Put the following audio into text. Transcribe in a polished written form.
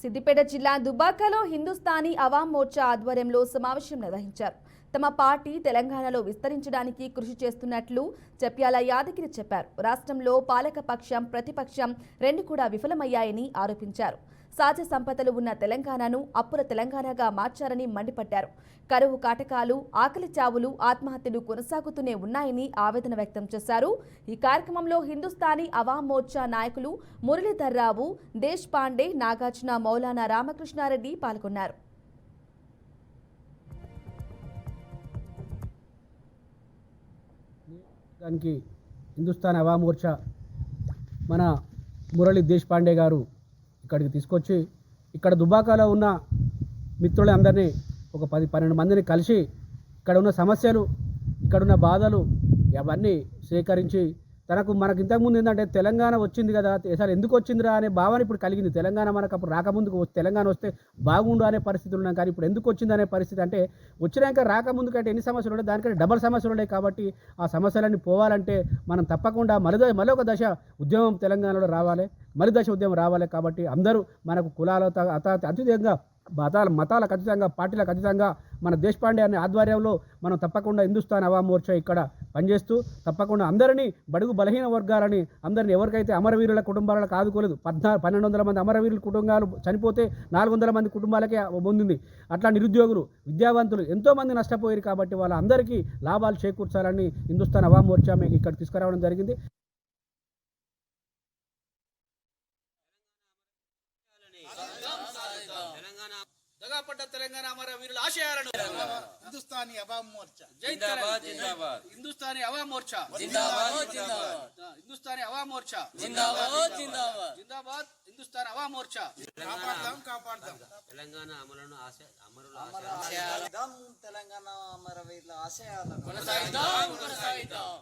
సిద్దిపేట జిల్లా దుబ్బాకలో హిందుస్థానీ అవాం మోర్చా ఆధ్వర్యంలో సమావేశం నిర్వహించారు. తమ పార్టీ తెలంగాణలో విస్తరించడానికి కృషి చేస్తున్నట్లు జప్యాల యాదగిరి చెప్పారు. రాష్ట్రంలో పాలకపక్షం ప్రతిపక్షం రెండు కూడా విఫలమయ్యాయని ఆరోపించారు. సహజ సంపదలు ఉన్న తెలంగాణను అప్పుల తెలంగాణగా మార్చారని మండిపడ్డారు. కరువు కాటకాలు, ఆకలి చావులు, ఆత్మహత్యలు కొనసాగుతూనే ఉన్నాయని ఆవేదన వ్యక్తం చేశారు. ఈ కార్యక్రమంలో హిందుస్థానీ అవాం మోర్చా నాయకులు మురళీధర్ రావు, దేశ్ పాండే, నాగార్జున, మౌలానా రామకృష్ణారెడ్డి పాల్గొన్నారు. దానికి హిందుస్థాన్ అవాం మోర్చా మన మురళీ దేశ్ పాండే గారు ఇక్కడికి తీసుకొచ్చి ఇక్కడ దుబ్బాకలో ఉన్న మిత్రులందరినీ ఒక 10-12 మందిని కలిసి ఇక్కడ ఉన్న సమస్యలు, ఇక్కడున్న బాధలు అవన్నీ సేకరించి మనకు ఇంతకుముందు ఏంటంటే తెలంగాణ వచ్చింది కదా, అసలు ఎందుకు వచ్చిందిరా అనే భావన ఇప్పుడు కలిగింది. తెలంగాణ మనకు అప్పుడు రాకముందుకు తెలంగాణ వస్తే బాగుండు అనే పరిస్థితులు ఉన్నాం. కానీ ఇప్పుడు ఎందుకు వచ్చింది అనే పరిస్థితి అంటే వచ్చినాక రాకముందు కంటే ఎన్ని సమస్యలు ఉన్నాయి, దానికంటే డబల్ సమస్యలు ఉన్నాయి. కాబట్టి ఆ సమస్యలన్నీ పోవాలంటే మనం తప్పకుండా మరొక దశ ఉద్యమం తెలంగాణలో రావాలి, దశ ఉద్యమం రావాలి. కాబట్టి అందరూ మనకు కులాలతో అతీతంగా మతాలకు అతీతంగా పార్టీలకు అతీతంగా మన దేశ్ పాండే అనే ఆధ్వర్యంలో మనం తప్పకుండా హిందుస్థాన్ అవాం మోర్చా ఇక్కడ పనిచేస్తూ తప్పకుండా అందరినీ బడుగు బలహీన వర్గాలని అందరినీ ఎవరికైతే అమరవీరుల కుటుంబాలకు ఆదుకోలేదు, 1200 మంది అమరవీరుల కుటుంబాలు చనిపోతే 400 మంది కుటుంబాలకే పొందింది. అట్లా నిరుద్యోగులు, విద్యావంతులు ఎంతోమంది నష్టపోయారు. కాబట్టి వాళ్ళందరికీ లాభాలు చేకూర్చాలని హిందుస్థాన్ అవాం మోర్చా మీకు ఇక్కడ తీసుకురావడం జరిగింది. తెలంగాణ అమరవీరుల ఆశయాలను హిందుస్థానీ అవాం మోర్చా జిందాబాద్ జిందాబాద్, హిందుస్థానీ అవాం మోర్చా జిందాబాద్ జిందాబాద్, హిందుస్థానీ అవాం మోర్చా జిందాబాద్ జిందాబాద్, జిందాబాద్ హిందుస్థాన్ అవాం మోర్చా. కాపాడదాం తెలంగాణ అమరుల తెలంగాణ అమరవీరుల ఆశయాలను కొనసాగిద్దాం.